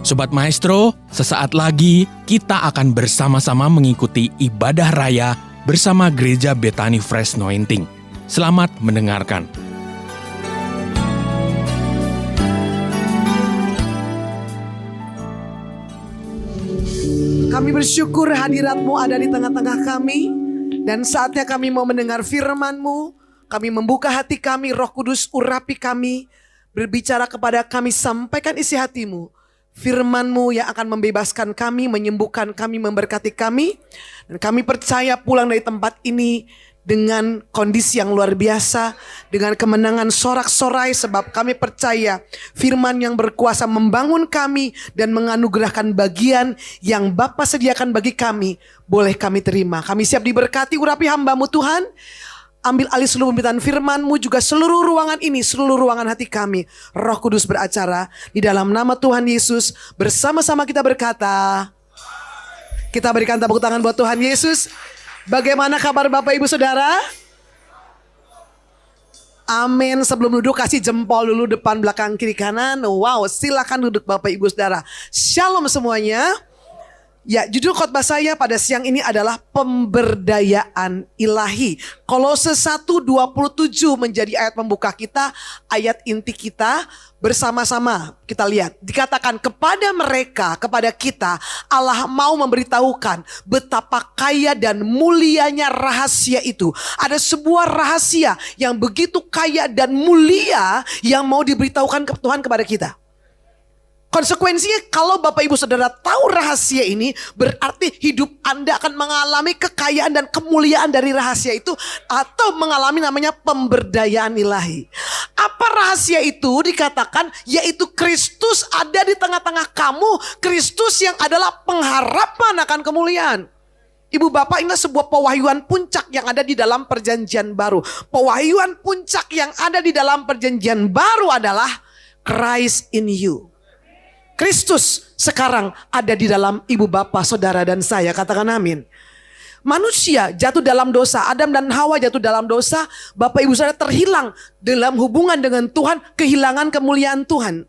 Sobat Maestro, sesaat lagi kita akan bersama-sama mengikuti ibadah raya bersama Gereja Bethany Fresh Anointing. Selamat mendengarkan. Kami bersyukur hadirat-Mu ada di tengah-tengah kami. Dan saatnya kami mau mendengar firman-Mu. Kami membuka hati kami, Roh Kudus urapi kami. Berbicara kepada kami, sampaikan isi hati-Mu. Firman-Mu yang akan membebaskan kami, menyembuhkan kami, memberkati kami. Dan kami percaya pulang dari tempat ini dengan kondisi yang luar biasa, dengan kemenangan sorak-sorai, sebab kami percaya firman yang berkuasa membangun kami dan menganugerahkan bagian yang Bapa sediakan bagi kami, boleh kami terima. Kami siap diberkati, urapi hamba-Mu Tuhan. Ambil alih seluruh pemberitaan firman-Mu, juga seluruh ruangan ini, seluruh ruangan hati kami. Roh Kudus beracara di dalam nama Tuhan Yesus. Bersama-sama kita berkata, kita berikan tepuk tangan buat Tuhan Yesus. Bagaimana kabar Bapak Ibu Saudara? Amin. Sebelum duduk kasih jempol dulu depan, belakang, kiri, kanan. Wow, silakan duduk Bapak Ibu Saudara. Shalom semuanya. Ya, judul khotbah saya pada siang ini adalah pemberdayaan ilahi. Kolose 1:27 menjadi ayat pembuka kita, ayat inti kita. Bersama-sama kita lihat, dikatakan kepada mereka, kepada kita, Allah mau memberitahukan betapa kaya dan mulianya rahasia itu. Ada sebuah rahasia yang begitu kaya dan mulia yang mau diberitahukan ke Tuhan kepada kita. Konsekuensinya kalau Bapak Ibu Saudara tahu rahasia ini, berarti hidup Anda akan mengalami kekayaan dan kemuliaan dari rahasia itu, atau mengalami namanya pemberdayaan ilahi. Apa rahasia itu? Dikatakan yaitu Kristus ada di tengah-tengah kamu, Kristus yang adalah pengharapan akan kemuliaan. Ibu Bapak, ini sebuah pewahyuan puncak yang ada di dalam perjanjian baru. Pewahyuan puncak yang ada di dalam perjanjian baru adalah Christ in you. Kristus sekarang ada di dalam ibu bapak, saudara dan saya. Katakan amin. Manusia jatuh dalam dosa. Adam dan Hawa jatuh dalam dosa. Bapak ibu saudara terhilang dalam hubungan dengan Tuhan. Kehilangan kemuliaan Tuhan.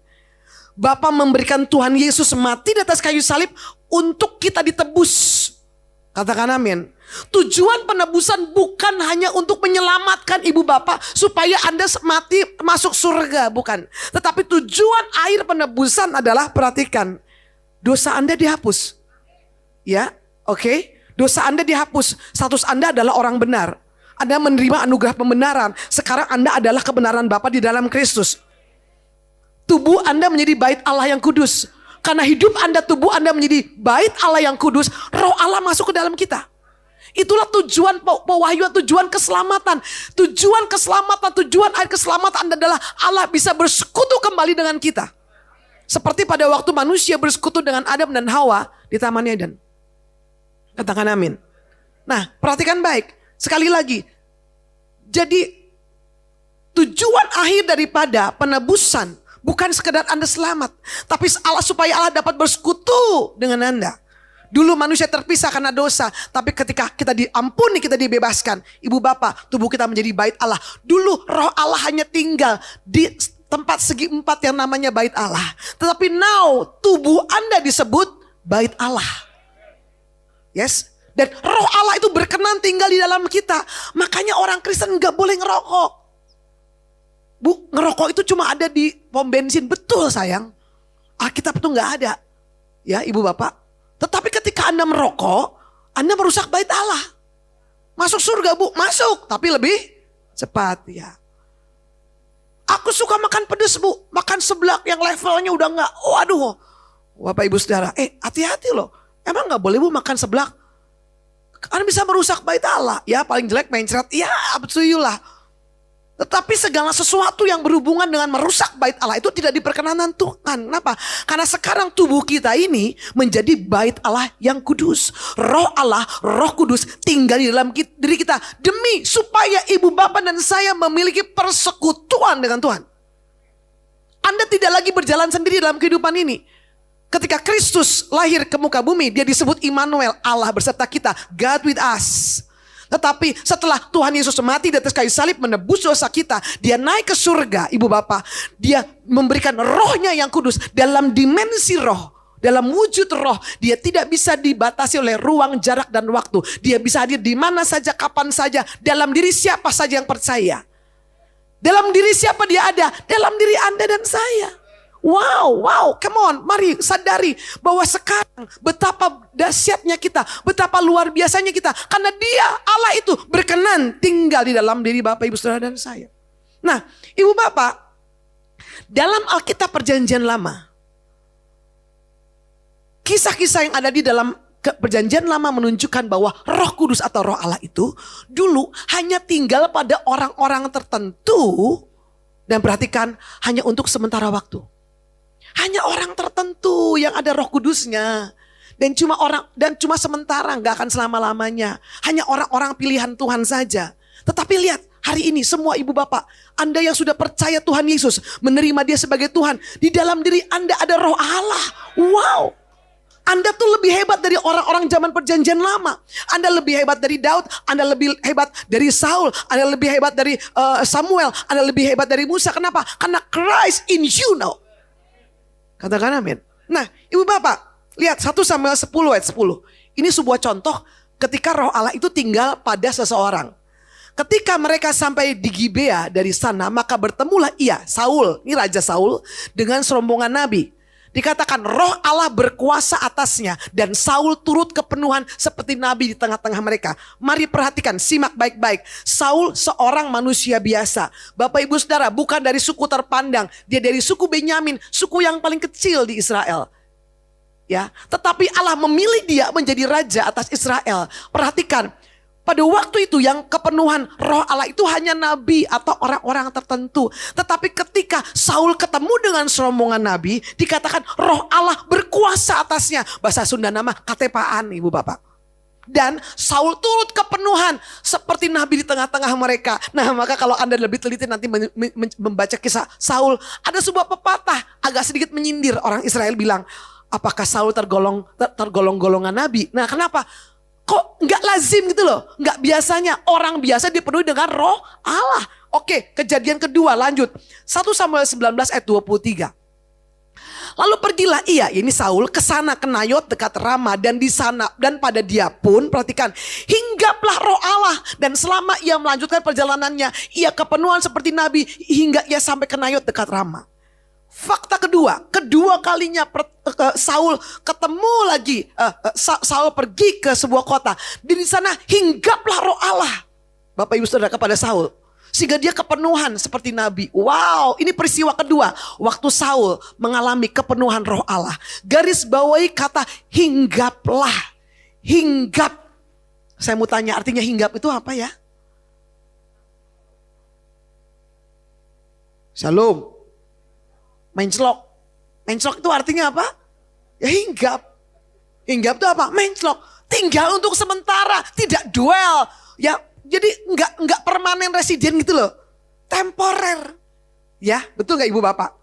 Bapa memberikan Tuhan Yesus mati di atas kayu salib untuk kita ditebus. Katakan amin. Tujuan penebusan bukan hanya untuk menyelamatkan ibu bapak supaya Anda mati masuk surga, bukan. Tetapi tujuan akhir penebusan adalah, perhatikan, dosa Anda dihapus. Ya, oke. Dosa Anda dihapus. Status Anda adalah orang benar. Anda menerima anugerah pembenaran. Sekarang Anda adalah kebenaran Bapa di dalam Kristus. Tubuh Anda menjadi bait Allah yang kudus. Karena hidup Anda, tubuh Anda menjadi bait Allah yang kudus, Roh Allah masuk ke dalam kita. Itulah tujuan pewahyuan, tujuan keselamatan. Tujuan keselamatan, tujuan akhir keselamatan adalah Allah bisa bersekutu kembali dengan kita. Seperti pada waktu manusia bersekutu dengan Adam dan Hawa di Taman Eden. Katakan amin. Nah, perhatikan baik. Sekali lagi. Jadi tujuan akhir daripada penebusan bukan sekedar Anda selamat, tapi supaya Allah dapat bersekutu dengan Anda. Dulu manusia terpisah karena dosa, tapi ketika kita diampuni, kita dibebaskan. Ibu bapak, tubuh kita menjadi bait Allah. Dulu roh Allah hanya tinggal di tempat segi empat yang namanya bait Allah. Tetapi now tubuh Anda disebut bait Allah. Yes. Dan roh Allah itu berkenan tinggal di dalam kita. Makanya orang Kristen gak boleh ngerokok. Bu, ngerokok itu cuma ada di pom bensin. Betul sayang. Alkitab itu gak ada. Ya ibu bapak. Tetapi ketika Anda merokok, Anda merusak bait Allah. Masuk surga bu, masuk. Tapi lebih cepat ya. Aku suka makan pedas bu. Makan seblak yang levelnya udah gak. Waduh. Bapak ibu saudara. Hati-hati loh. Emang gak boleh bu makan seblak? Anda bisa merusak bait Allah. Ya paling jelek mencret. Ya betul lah. Tetapi segala sesuatu yang berhubungan dengan merusak bait Allah itu tidak diperkenanan Tuhan. Kenapa? Karena sekarang tubuh kita ini menjadi bait Allah yang kudus. Roh Allah, Roh Kudus tinggal di dalam diri kita. Demi supaya ibu bapak dan saya memiliki persekutuan dengan Tuhan. Anda tidak lagi berjalan sendiri dalam kehidupan ini. Ketika Kristus lahir ke muka bumi, dia disebut Immanuel, Allah beserta kita, God with us. Tetapi setelah Tuhan Yesus mati di atas kayu salib menebus dosa kita, dia naik ke surga, ibu bapak. Dia memberikan rohnya yang kudus dalam dimensi roh. dalam wujud roh. Dia tidak bisa dibatasi oleh ruang, jarak, dan waktu. Dia bisa hadir di mana saja, kapan saja, dalam diri siapa saja yang percaya. Dalam diri siapa dia ada? Dalam diri Anda dan saya. Wow, come on, mari sadari bahwa sekarang betapa dahsyatnya kita, betapa luar biasanya kita. Karena dia, Allah itu berkenan tinggal di dalam diri Bapak, Ibu, Saudara, dan saya. Nah, Ibu Bapak, dalam Alkitab Perjanjian Lama, kisah-kisah yang ada di dalam Perjanjian Lama menunjukkan bahwa Roh Kudus atau Roh Allah itu dulu hanya tinggal pada orang-orang tertentu, dan perhatikan, hanya untuk sementara waktu. Hanya orang tertentu yang ada Roh Kudusnya, dan cuma sementara, nggak akan selama-lamanya. Hanya orang-orang pilihan Tuhan saja. Tetapi lihat, hari ini semua ibu bapak, Anda yang sudah percaya Tuhan Yesus, menerima Dia sebagai Tuhan, di dalam diri Anda ada Roh Allah. Wow. Anda tuh lebih hebat dari orang-orang zaman Perjanjian Lama. Anda lebih hebat dari Daud, Anda lebih hebat dari Saul, Anda lebih hebat dari Samuel, Anda lebih hebat dari Musa. Kenapa? Karena Christ in you now. Katakan amin. Nah, ibu bapak, lihat 1 Samuel 10 ayat 10. Ini sebuah contoh ketika Roh Allah itu tinggal pada seseorang. Ketika mereka sampai di Gibea dari sana, maka bertemulah Saul, ini Raja Saul, dengan serombongan nabi. Dikatakan Roh Allah berkuasa atasnya, dan Saul turut kepenuhan seperti nabi di tengah-tengah mereka. Mari perhatikan, simak baik-baik. Saul seorang manusia biasa. Bapak Ibu Saudara, bukan dari suku terpandang. Dia dari suku Benyamin, suku yang paling kecil di Israel. Ya, tetapi Allah memilih dia menjadi raja atas Israel. Perhatikan, pada waktu itu yang kepenuhan Roh Allah itu hanya nabi atau orang-orang tertentu. Tetapi ketika Saul ketemu dengan serombongan nabi, dikatakan Roh Allah berkuasa atasnya. Bahasa Sunda nama katepaan, ibu bapak. Dan Saul turut kepenuhan seperti nabi di tengah-tengah mereka. Nah, maka kalau Anda lebih teliti nanti membaca kisah Saul, ada sebuah pepatah agak sedikit menyindir orang Israel, bilang, apakah Saul tergolong golongan nabi? Nah, kenapa? Kok nggak lazim gitu loh, nggak biasanya orang biasa dipenuhi dengan Roh Allah. Oke, kejadian kedua lanjut. 1 Samuel 19 ayat 23. Lalu pergilah ini Saul ke sana, ke Nayot dekat Rama, dan di sana dan pada dia pun, perhatikan, hinggaplah Roh Allah, dan selama ia melanjutkan perjalanannya, ia kepenuhan seperti nabi hingga ia sampai ke Nayot dekat Rama. Fakta kedua kalinya Saul ketemu lagi, Saul pergi ke sebuah kota. Di sana hinggaplah Roh Allah, Bapak Ibu Saudara, kepada Saul, sehingga dia kepenuhan seperti nabi. Wow, ini peristiwa kedua waktu Saul mengalami kepenuhan Roh Allah. Garis bawahi kata hinggaplah. Hinggap. Saya mau tanya, artinya hinggap itu apa ya? Shalom. Menclok. Menclok itu artinya apa? Ya hinggap. Hinggap itu apa? Menclok. Tinggal untuk sementara, tidak duel. Ya, jadi enggak permanen residen gitu loh. Temporer. Ya, betul gak ibu bapak?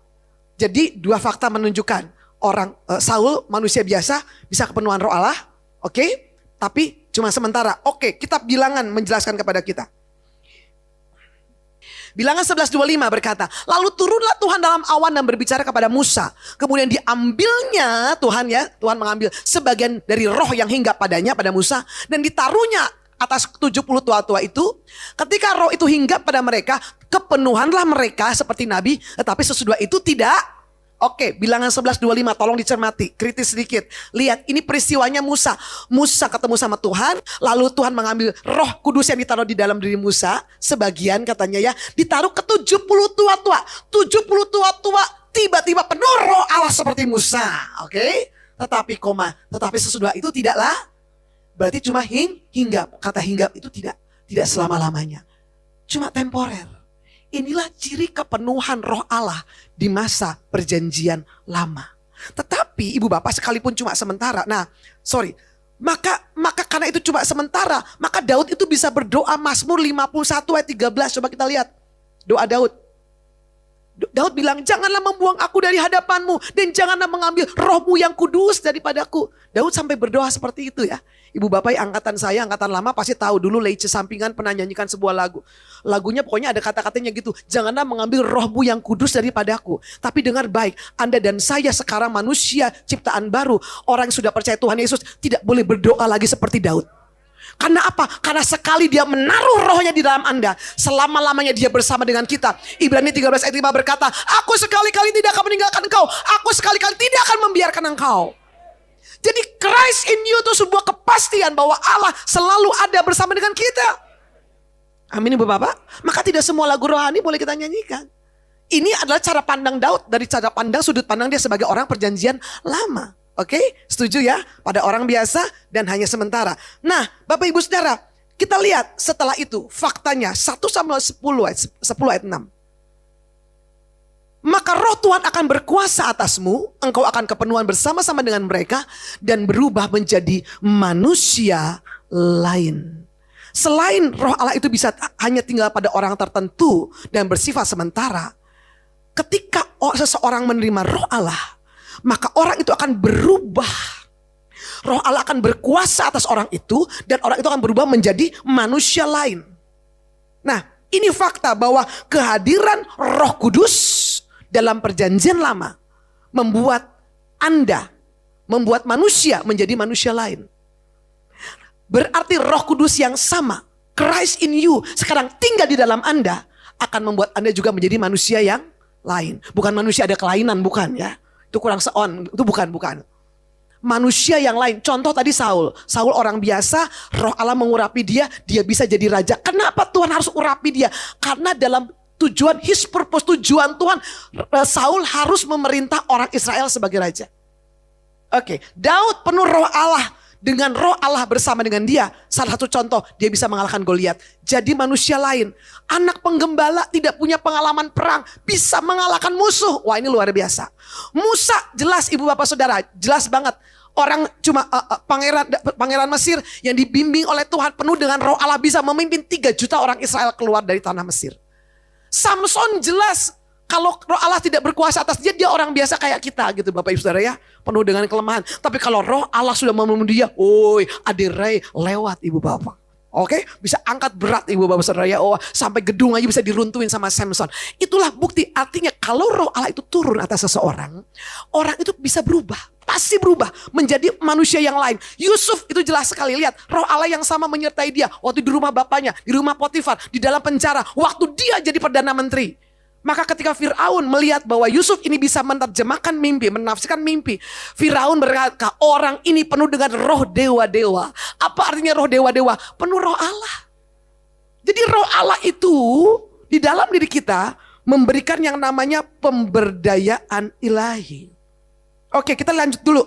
Jadi dua fakta menunjukkan orang Saul manusia biasa bisa kepenuhan Roh Allah. Oke, tapi cuma sementara. Oke, kitab Bilangan menjelaskan kepada kita. Bilangan 11:25 berkata, lalu turunlah Tuhan dalam awan dan berbicara kepada Musa. Kemudian diambilnya Tuhan mengambil sebagian dari roh yang hinggap padanya, pada Musa, dan ditaruhnya atas 70 tua-tua itu. Ketika roh itu hinggap pada mereka, kepenuhanlah mereka seperti nabi, tetapi sesudah itu tidak. Oke, Bilangan 11:25, tolong dicermati, kritis sedikit. Lihat, ini peristiwanya Musa. Musa ketemu sama Tuhan, lalu Tuhan mengambil Roh Kudus yang ditaruh di dalam diri Musa, sebagian katanya ya, ditaruh ke 70 tua-tua. 70 tua-tua tiba-tiba penuh Roh Allah seperti Musa. Oke, tetapi sesudah itu tidaklah. Berarti cuma hinggap. Kata hinggap itu tidak selama-lamanya. Cuma temporer. Inilah ciri kepenuhan Roh Allah di masa Perjanjian Lama. Tetapi ibu bapak, sekalipun cuma sementara. Maka karena itu cuma sementara, maka Daud itu bisa berdoa Mazmur 51 ayat 13. Coba kita lihat doa Daud. Daud bilang, janganlah membuang aku dari hadapanmu dan janganlah mengambil rohmu yang kudus daripadaku. Daud sampai berdoa seperti itu ya. Ibu bapak angkatan saya, angkatan lama pasti tahu dulu Leice Sampingan pernah nyanyikan sebuah lagu. Lagunya pokoknya ada kata-katanya gitu. Janganlah mengambil rohmu yang kudus daripadaku. Tapi dengar baik, Anda dan saya sekarang manusia ciptaan baru. Orang yang sudah percaya Tuhan Yesus tidak boleh berdoa lagi seperti Daud. Karena apa? Karena sekali dia menaruh rohnya di dalam Anda, selama-lamanya dia bersama dengan kita. Ibrani 13 ayat 5 berkata, aku sekali-kali tidak akan meninggalkan engkau. Aku sekali-kali tidak akan membiarkan engkau. Jadi Christ in you itu sebuah kepastian bahwa Allah selalu ada bersama dengan kita. Amin ibu bapak. Maka tidak semua lagu rohani boleh kita nyanyikan. Ini adalah cara pandang Daud, dari cara pandang sudut pandang dia sebagai orang perjanjian lama. Oke, setuju ya? Pada orang biasa dan hanya sementara. Nah, Bapak Ibu Saudara, kita lihat setelah itu faktanya 1 Samuel 10 ayat 6. Maka roh Tuhan akan berkuasa atasmu, engkau akan kepenuhan bersama-sama dengan mereka dan berubah menjadi manusia lain. Selain roh Allah itu bisa hanya tinggal pada orang tertentu dan bersifat sementara, ketika seseorang menerima roh Allah, maka orang itu akan berubah. Roh Allah akan berkuasa atas orang itu dan orang itu akan berubah menjadi manusia lain. Nah, ini fakta bahwa kehadiran Roh Kudus dalam perjanjian lama membuat manusia menjadi manusia lain. Berarti Roh Kudus yang sama, Christ in you, sekarang tinggal di dalam Anda, akan membuat Anda juga menjadi manusia yang lain. Bukan manusia ada kelainan, bukan ya. Itu kurang seon, itu bukan. Manusia yang lain, contoh tadi Saul orang biasa, roh Allah mengurapi dia bisa jadi raja. Kenapa Tuhan harus urapi dia? Karena dalam tujuan, his purpose, tujuan Tuhan, Saul harus memerintah orang Israel sebagai raja. Oke, Daud penuh roh Allah. Dengan roh Allah bersama dengan dia, salah satu contoh, dia bisa mengalahkan Goliat. Jadi manusia lain, anak penggembala tidak punya pengalaman perang, bisa mengalahkan musuh. Wah, ini luar biasa. Musa jelas ibu bapak saudara, jelas banget. Orang cuma pangeran Mesir yang dibimbing oleh Tuhan penuh dengan roh Allah bisa memimpin 3 juta orang Israel keluar dari tanah Mesir. Samson jelas. Kalau roh Allah tidak berkuasa atas dia, dia orang biasa kayak kita gitu Bapak Ibu Saudara ya. Penuh dengan kelemahan. Tapi kalau roh Allah sudah memenuhi dia, adirai lewat Ibu Bapak. Oke, bisa angkat berat Ibu Bapak Saudara ya. Sampai gedung aja bisa diruntuhin sama Samson. Itulah bukti, artinya kalau roh Allah itu turun atas seseorang, orang itu bisa berubah. Pasti berubah menjadi manusia yang lain. Yusuf itu jelas sekali, lihat roh Allah yang sama menyertai dia. Waktu di rumah bapaknya, di rumah Potifar, di dalam penjara. Waktu dia jadi Perdana Menteri. Maka ketika Fir'aun melihat bahwa Yusuf ini bisa menerjemahkan mimpi, menafsirkan mimpi, Fir'aun berkata, orang ini penuh dengan roh dewa-dewa. Apa artinya roh dewa-dewa? Penuh roh Allah. Jadi roh Allah itu di dalam diri kita memberikan yang namanya pemberdayaan ilahi. Oke, kita lanjut dulu.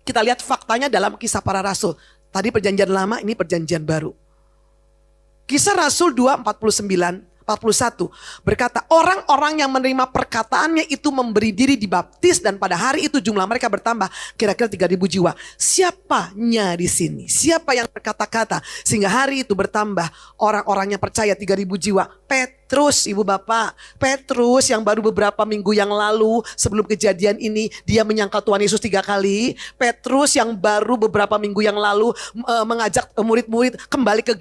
Kita lihat faktanya dalam Kisah Para Rasul. Tadi perjanjian lama, ini perjanjian baru. Kisah Rasul 2:49 41 berkata, orang-orang yang menerima perkataannya itu memberi diri dibaptis dan pada hari itu jumlah mereka bertambah kira-kira 3.000 jiwa. Siapanya di sini? Siapa yang berkata-kata sehingga hari itu bertambah orang-orang yang percaya 3.000 jiwa? Petrus, Ibu Bapak. Petrus yang baru beberapa minggu yang lalu sebelum kejadian ini dia menyangkal Tuhan Yesus 3 kali. Petrus yang baru beberapa minggu yang lalu mengajak murid-murid kembali ke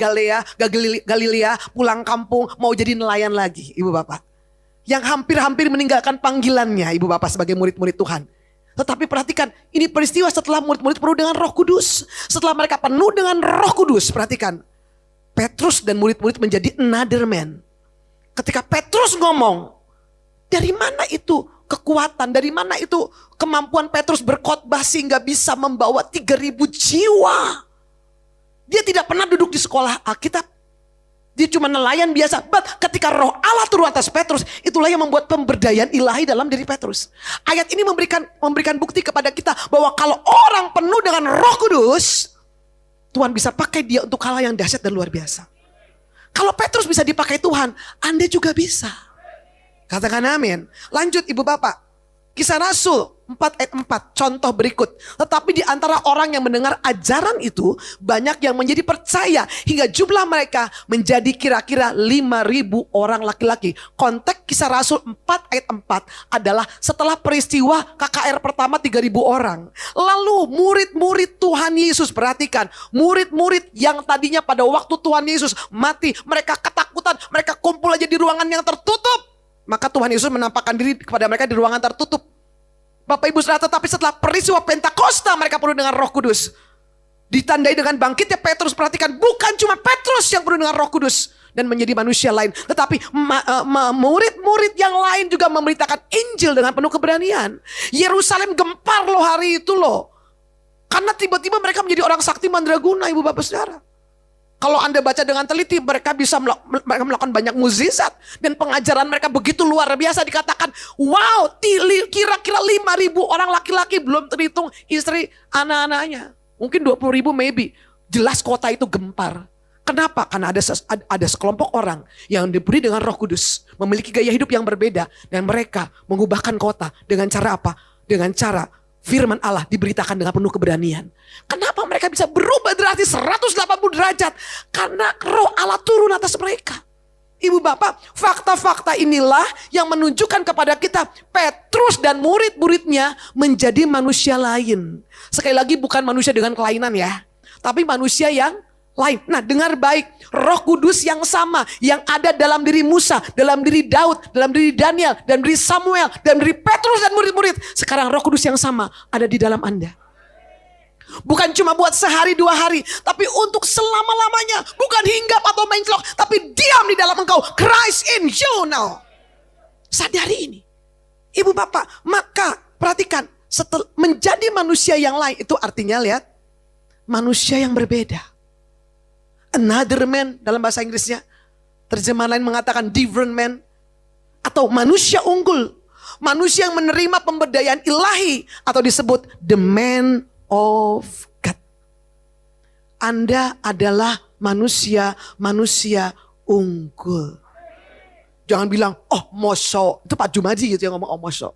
Galilea, pulang kampung, mau jadi nelayan lagi, Ibu Bapak. Yang hampir-hampir meninggalkan panggilannya, Ibu Bapak, sebagai murid-murid Tuhan. Tetapi perhatikan, ini peristiwa setelah murid-murid penuh dengan Roh Kudus. Setelah mereka penuh dengan Roh Kudus, perhatikan. Petrus dan murid-murid menjadi another man. Ketika Petrus ngomong, dari mana itu kekuatan, dari mana itu kemampuan Petrus berkhotbah sehingga bisa membawa 3.000 jiwa. Dia tidak pernah duduk di sekolah Alkitab. Dia cuma nelayan biasa. But ketika roh Allah turun atas Petrus, itulah yang membuat pemberdayaan ilahi dalam diri Petrus. Ayat ini memberikan bukti kepada kita bahwa kalau orang penuh dengan Roh Kudus, Tuhan bisa pakai dia untuk hal yang dahsyat dan luar biasa. Kalau Petrus bisa dipakai Tuhan, Anda juga bisa. Katakan amin. Lanjut Ibu Bapak. Kisah Rasul 4 ayat 4, contoh berikut. Tetapi di antara orang yang mendengar ajaran itu, banyak yang menjadi percaya hingga jumlah mereka menjadi kira-kira 5.000 orang laki-laki. Konteks Kisah Rasul 4 ayat 4 adalah setelah peristiwa KKR pertama 3.000 orang. Lalu murid-murid Tuhan Yesus, perhatikan, murid-murid yang tadinya pada waktu Tuhan Yesus mati, mereka ketakutan, mereka kumpul aja di ruangan yang tertutup. Maka Tuhan Yesus menampakkan diri kepada mereka di ruangan tertutup. Bapak Ibu Saudara, tetapi setelah peristiwa Pentakosta mereka penuh dengan Roh Kudus. Ditandai dengan bangkitnya Petrus, perhatikan, bukan cuma Petrus yang penuh dengan Roh Kudus dan menjadi manusia lain, tetapi murid-murid yang lain juga memberitakan Injil dengan penuh keberanian. Yerusalem gempar loh hari itu loh. Karena tiba-tiba mereka menjadi orang sakti mandraguna, Ibu Bapak Saudara. Kalau Anda baca dengan teliti, mereka bisa melakukan banyak mukjizat. Dan pengajaran mereka begitu luar biasa. Dikatakan, wow, kira-kira 5.000 orang laki-laki, belum terhitung istri anak-anaknya. Mungkin 20.000 maybe. Jelas kota itu gempar. Kenapa? Karena ada sekelompok orang yang diberi dengan Roh Kudus. Memiliki gaya hidup yang berbeda. Dan mereka mengubahkan kota. Dengan cara apa? Dengan cara firman Allah diberitakan dengan penuh keberanian. Kenapa mereka bisa berubah drastis 180 derajat? Karena Roh Allah turun atas mereka. Ibu Bapak, fakta-fakta inilah yang menunjukkan kepada kita Petrus dan murid-muridnya menjadi manusia lain. Sekali lagi bukan manusia dengan kelainan ya, tapi manusia yang lain. Nah, dengar baik, Roh Kudus yang sama yang ada dalam diri Musa, dalam diri Daud, dalam diri Daniel, dalam diri Samuel, dalam diri Petrus dan murid-murid. Sekarang Roh Kudus yang sama ada di dalam Anda. Bukan cuma buat sehari 2 hari, tapi untuk selama-lamanya. Bukan hinggap atau menclok, tapi diam di dalam engkau. Christ in you now. Sadari ini. Ibu Bapak, maka perhatikan, menjadi manusia yang lain itu artinya lihat, manusia yang berbeda. Another man dalam bahasa Inggrisnya. Terjemahan lain mengatakan different man. Atau manusia unggul. Manusia yang menerima pemberdayaan ilahi. Atau disebut the man of God. Anda adalah manusia unggul. Jangan bilang, oh moso. Itu Pak Jumaji gitu yang ngomong, oh moso.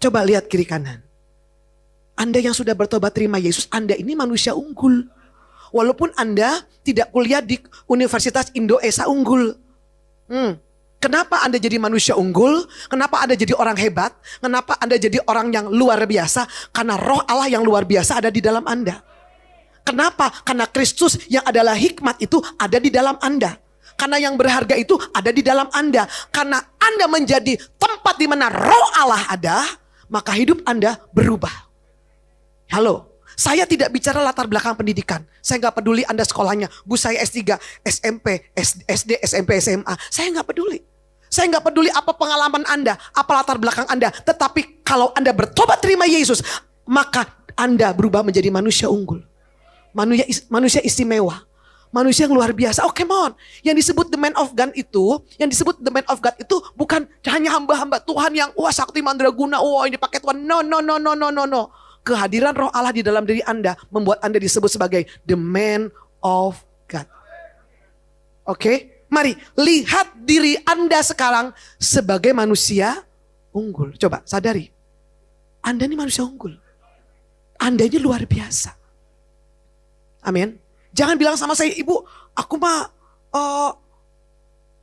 Coba lihat kiri kanan. Anda yang sudah bertobat terima Yesus, Anda ini manusia unggul. Walaupun Anda tidak kuliah di Universitas Indo Esa unggul. Kenapa Anda jadi manusia unggul? Kenapa Anda jadi orang hebat? Kenapa Anda jadi orang yang luar biasa? Karena Roh Allah yang luar biasa ada di dalam Anda. Kenapa? Karena Kristus yang adalah hikmat itu ada di dalam Anda. Karena yang berharga itu ada di dalam Anda. Karena Anda menjadi tempat di mana Roh Allah ada, maka hidup Anda berubah. Halo. Saya tidak bicara latar belakang pendidikan. Saya nggak peduli Anda sekolahnya. Bu saya S3, SMP, SD, SMP, SMA. Saya nggak peduli. Saya nggak peduli apa pengalaman Anda, apa latar belakang Anda. Tetapi kalau Anda bertobat terima Yesus, maka Anda berubah menjadi manusia unggul. Manusia istimewa. Manusia yang luar biasa. Oh come on. Yang disebut the man of God itu bukan hanya hamba-hamba Tuhan yang wah sakti mandraguna. Wah ini pakai Tuhan. No. Kehadiran Roh Allah di dalam diri Anda membuat Anda disebut sebagai the man of God. Oke, mari lihat diri Anda sekarang sebagai manusia unggul. Coba sadari, Anda ini manusia unggul. Anda ini luar biasa. Amin. Jangan bilang sama saya, Ibu, aku mah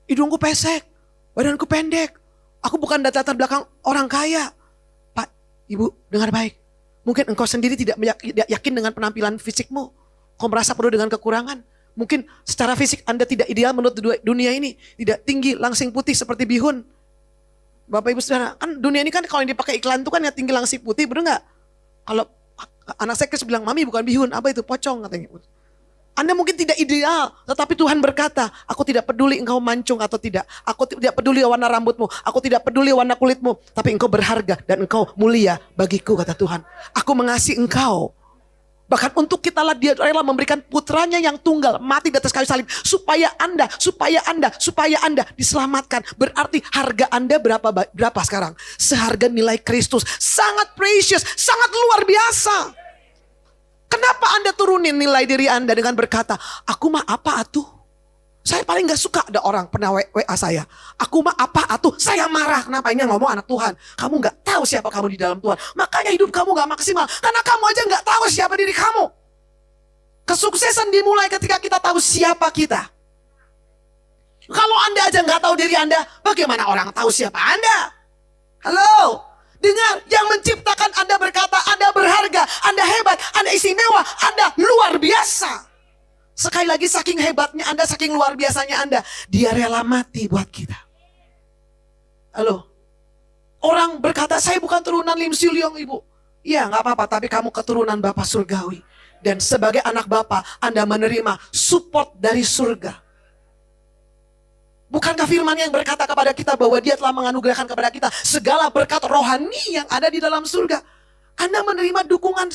hidungku pesek, badanku pendek. Aku bukan latar belakang orang kaya. Pak, Ibu, dengar baik. Mungkin engkau sendiri tidak yakin dengan penampilan fisikmu. Kau merasa penuh dengan kekurangan. Mungkin secara fisik Anda tidak ideal menurut dunia ini. Tidak tinggi, langsing putih seperti bihun. Bapak Ibu Saudara, kan dunia ini kan kalau yang dipakai iklan itu kan ya tinggi langsing putih, benar nggak? Kalau anak saya bilang, mami bukan bihun, apa itu? Pocong katanya. Anda mungkin tidak ideal, tetapi Tuhan berkata, aku tidak peduli engkau mancung atau tidak. Aku tidak peduli warna rambutmu, aku tidak peduli warna kulitmu. Tapi engkau berharga dan engkau mulia bagiku, kata Tuhan. Aku mengasihi engkau. Bahkan untuk kitalah dia rela memberikan putranya yang tunggal, mati di atas kayu salib. Supaya Anda diselamatkan. Berarti harga Anda berapa sekarang? Seharga nilai Kristus. Sangat precious, sangat luar biasa. Kenapa Anda turunin nilai diri Anda dengan berkata, aku mah apa atuh? Saya paling gak suka ada orang pernah WA saya. Aku mah apa atuh? Saya marah. Kenapa? Ini ngomong anak Tuhan. Kamu gak tahu siapa kamu di dalam Tuhan. Makanya hidup kamu gak maksimal. Karena kamu aja gak tahu siapa diri kamu. Kesuksesan dimulai ketika kita tahu siapa kita. Kalau Anda aja gak tahu diri Anda, bagaimana orang tahu siapa Anda? Halo? Dengar, yang menciptakan Anda berkata, Anda berharga, Anda hebat, Anda istimewa, Anda luar biasa. Sekali lagi saking hebatnya Anda, saking luar biasanya Anda, dia rela mati buat kita. Halo? Orang berkata, saya bukan turunan Lim Silyong ibu. Iya gak apa-apa, tapi kamu keturunan Bapak Surgawi. Dan sebagai anak Bapak, Anda menerima support dari surga. Bukankah firman yang berkata kepada kita bahwa dia telah menganugerahkan kepada kita segala berkat rohani yang ada di dalam surga. Anda menerima dukungan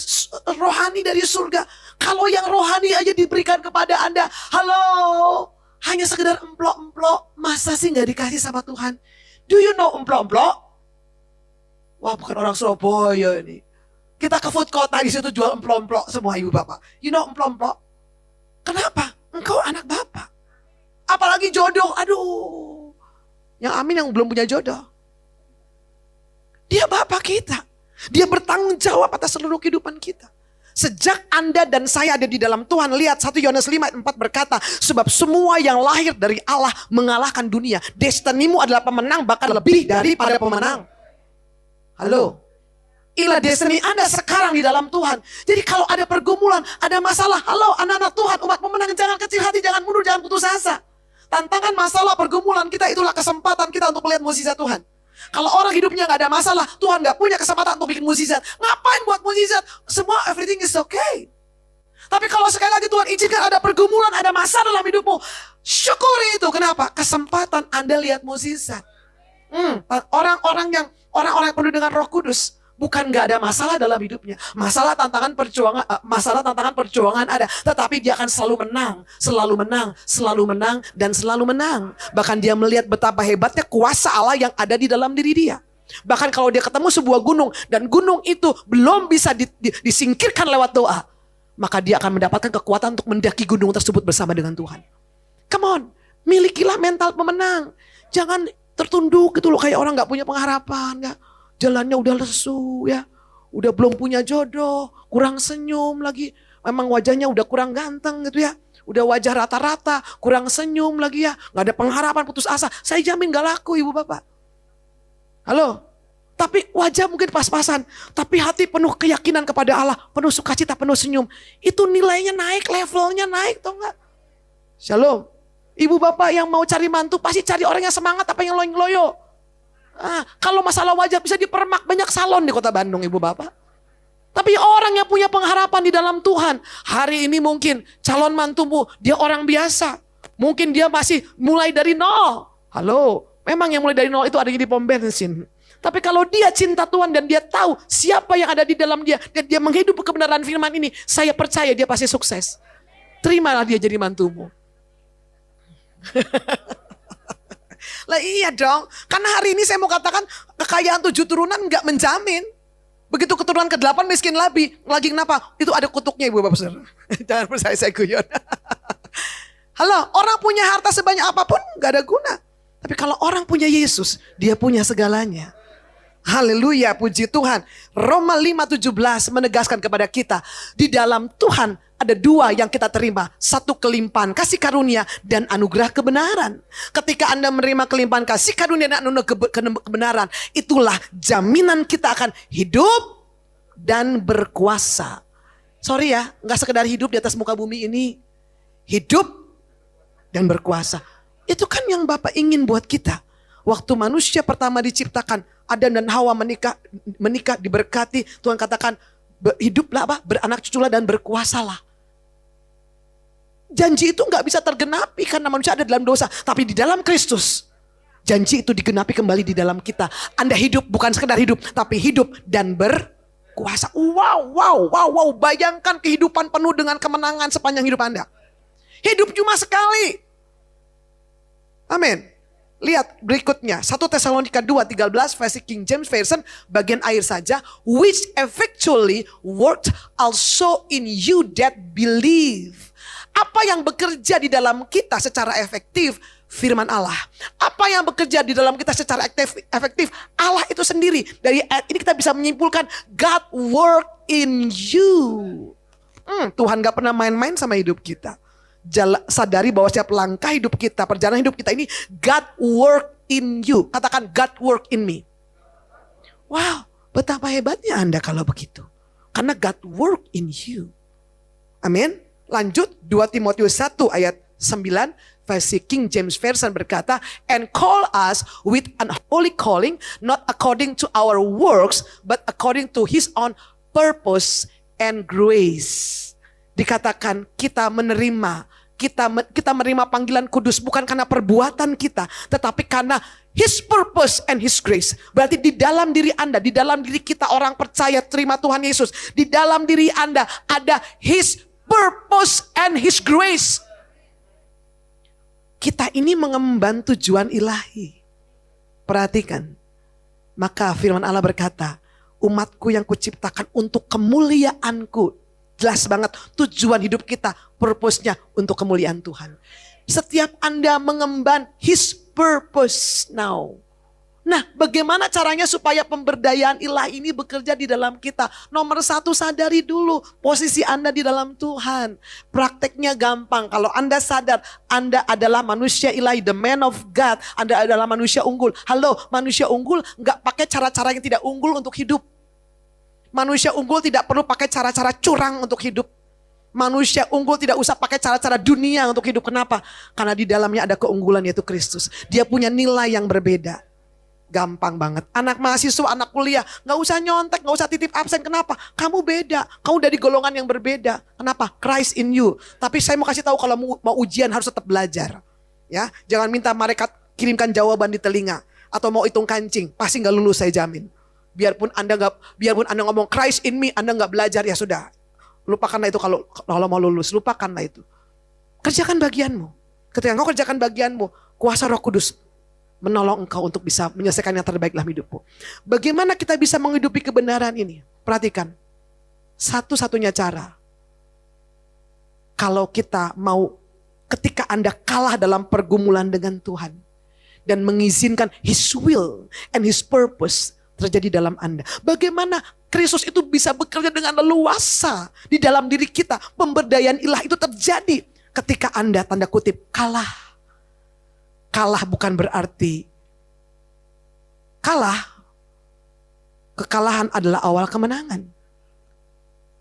rohani dari surga. Kalau yang rohani aja diberikan kepada Anda, halo, hanya sekedar emplok-emplok, masa sih gak dikasih sama Tuhan? Do you know emplok-emplok? Wah, bukan orang Surabaya ini. Kita ke food kota, di situ jual emplok-emplok semua ibu bapak. You know emplok-emplok? Kenapa? Engkau anak bapak. Apalagi jodoh, aduh. Yang amin yang belum punya jodoh. Dia bapak kita. Dia bertanggung jawab atas seluruh kehidupan kita. Sejak Anda dan saya ada di dalam Tuhan, lihat 1 Yohanes 5 ayat 4 berkata, sebab semua yang lahir dari Allah mengalahkan dunia. Destinimu adalah pemenang, bahkan lebih daripada pemenang. Halo? Inilah destiny Anda sekarang di dalam Tuhan. Jadi kalau ada pergumulan, ada masalah, halo anak-anak Tuhan, umat pemenang, jangan kecil hati, jangan mundur, jangan putus asa. Tantangan, masalah, pergumulan kita itulah kesempatan kita untuk melihat mukjizat Tuhan. Kalau orang hidupnya gak ada masalah, Tuhan gak punya kesempatan untuk bikin mukjizat. Ngapain buat mukjizat? Semua everything is okay. Tapi kalau sekali lagi Tuhan izinkan ada pergumulan, ada masalah dalam hidupmu, syukuri itu. Kenapa? Kesempatan Anda lihat mukjizat. Orang-orang yang penuh dengan Roh Kudus bukan gak ada masalah dalam hidupnya. Masalah tantangan perjuangan ada, tetapi dia akan selalu menang, selalu menang, selalu menang, dan selalu menang. Bahkan dia melihat betapa hebatnya kuasa Allah yang ada di dalam diri dia. Bahkan kalau dia ketemu sebuah gunung dan gunung itu belum bisa disingkirkan lewat doa, maka dia akan mendapatkan kekuatan untuk mendaki gunung tersebut bersama dengan Tuhan. Come on, milikilah mental pemenang. Jangan tertunduk gitu loh, kayak orang gak punya pengharapan, gak. Jalannya udah lesu ya, udah belum punya jodoh, kurang senyum lagi, memang wajahnya udah kurang ganteng gitu ya, udah wajah rata-rata, kurang senyum lagi ya, gak ada pengharapan, putus asa. Saya jamin gak laku ibu bapak. Halo? Tapi wajah mungkin pas-pasan, tapi hati penuh keyakinan kepada Allah, penuh sukacita, penuh senyum. Itu nilainya naik, levelnya naik, tau gak? Shalom. Ibu bapak yang mau cari mantu pasti cari orang yang semangat, apa yang loyo-loyo. Kalau masalah wajah bisa dipermak, banyak salon di kota Bandung ibu bapak. Tapi orang yang punya pengharapan di dalam Tuhan, hari ini mungkin calon mantumu dia orang biasa, mungkin dia masih mulai dari nol. Halo, memang yang mulai dari nol itu ada di pom bensin. Tapi kalau dia cinta Tuhan dan dia tahu siapa yang ada di dalam dia, dan dia menghidup kebenaran firman ini, saya percaya dia pasti sukses. Terimalah dia jadi mantumu. Lah iya dong, karena hari ini saya mau katakan kekayaan 7 turunan gak menjamin. Begitu keturunan ke-8 miskin lagi kenapa? Itu ada kutuknya ibu bapak saudara. Jangan percaya saya guyon. Halo, orang punya harta sebanyak apapun gak ada guna. Tapi kalau orang punya Yesus, dia punya segalanya. Haleluya, puji Tuhan. Roma 5:17 menegaskan kepada kita, di dalam Tuhan ada 2 yang kita terima. 1 kelimpahan kasih karunia dan anugerah kebenaran. Ketika Anda menerima kelimpahan kasih karunia dan anugerah kebenaran, itulah jaminan kita akan hidup dan berkuasa. Sorry ya, gak sekedar hidup di atas muka bumi ini. Hidup dan berkuasa. Itu kan yang Bapak ingin buat kita. Waktu manusia pertama diciptakan, Adam dan Hawa menikah diberkati, Tuhan katakan hiduplah beranak cuculah dan berkuasalah. Janji itu gak bisa tergenapi karena manusia ada dalam dosa. Tapi di dalam Kristus, janji itu digenapi kembali di dalam kita. Anda hidup bukan sekedar hidup, tapi hidup dan berkuasa. Wow. Bayangkan kehidupan penuh dengan kemenangan sepanjang hidup Anda. Hidup cuma sekali. Amin. Lihat berikutnya, 1 Tesalonika 2:13 versi King James Version bagian akhir saja, which effectually worked also in you that believe. Apa yang bekerja di dalam kita secara efektif? Firman Allah. Apa yang bekerja di dalam kita secara efektif? Allah itu sendiri. Dari ayat ini kita bisa menyimpulkan God work in you. Tuhan gak pernah main-main sama hidup kita. Sadari bahwa setiap langkah hidup kita, perjalanan hidup kita ini God work in you. Katakan God work in me. Wow, betapa hebatnya Anda kalau begitu. Karena God work in you. Amin. Lanjut 2 Timotius 1 ayat 9 versi King James Version berkata, and call us with an holy calling, not according to our works, but according to His own purpose and grace. Dikatakan kita menerima, kita menerima panggilan kudus bukan karena perbuatan kita, tetapi karena His purpose and His grace. Berarti di dalam diri Anda, di dalam diri kita orang percaya terima Tuhan Yesus, di dalam diri Anda ada His purpose and His grace. Kita ini mengemban tujuan ilahi. Perhatikan. Maka firman Allah berkata, umatku yang kuciptakan untuk kemuliaanku. Jelas banget tujuan hidup kita, purpose-nya untuk kemuliaan Tuhan. Setiap Anda mengemban His purpose now. Nah, bagaimana caranya supaya pemberdayaan ilahi ini bekerja di dalam kita? Nomor 1, sadari dulu posisi Anda di dalam Tuhan. Prakteknya gampang. Kalau Anda sadar Anda adalah manusia ilahi, the man of God. Anda adalah manusia unggul. Halo, manusia unggul gak pakai cara-cara yang tidak unggul untuk hidup. Manusia unggul tidak perlu pakai cara-cara curang untuk hidup. Manusia unggul tidak usah pakai cara-cara dunia untuk hidup. Kenapa? Karena di dalamnya ada keunggulan, yaitu Kristus. Dia punya nilai yang berbeda. Gampang banget. Anak mahasiswa, anak kuliah, gak usah nyontek, gak usah titip absen. Kenapa? Kamu beda. Kamu dari golongan yang berbeda. Kenapa? Christ in you. Tapi saya mau kasih tahu, kalau mau ujian harus tetap belajar. Ya, jangan minta mereka kirimkan jawaban di telinga atau mau hitung kancing, pasti gak lulus, saya jamin. Biarpun Anda ngomong Christ in me, Anda gak belajar, ya sudah. Lupakanlah itu kalau mau lulus, lupakanlah itu. Kerjakan bagianmu. Ketika engkau kerjakan bagianmu, kuasa Roh Kudus menolong engkau untuk bisa menyelesaikan yang terbaik dalam hidupmu. Bagaimana kita bisa menghidupi kebenaran ini? Perhatikan. Satu-satunya cara. Kalau kita mau, ketika Anda kalah dalam pergumulan dengan Tuhan. Dan mengizinkan His will and His purpose terjadi dalam Anda. Bagaimana Kristus itu bisa bekerja dengan leluasa di dalam diri kita. Pemberdayaan ilahi itu terjadi ketika Anda, tanda kutip, kalah. Kalah bukan berarti kalah. Kekalahan adalah awal kemenangan.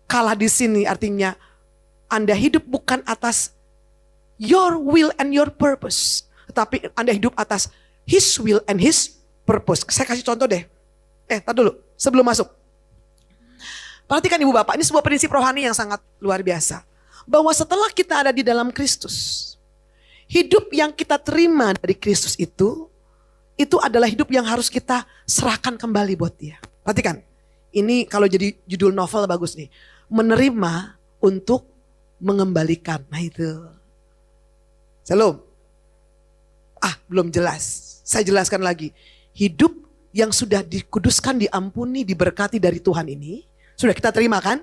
Kalah di sini artinya Anda hidup bukan atas your will and your purpose, tetapi Anda hidup atas His will and His purpose. Saya kasih contoh deh. Tar dulu, sebelum masuk. Perhatikan Ibu Bapak, ini sebuah prinsip rohani yang sangat luar biasa. Bahwa setelah kita ada di dalam Kristus, hidup yang kita terima dari Kristus itu adalah hidup yang harus kita serahkan kembali buat Dia. Perhatikan, ini kalau jadi judul novel bagus nih. Menerima untuk mengembalikan. Nah itu. Shalom. Belum jelas. Saya jelaskan lagi. Hidup yang sudah dikuduskan, diampuni, diberkati dari Tuhan ini, sudah kita terima kan?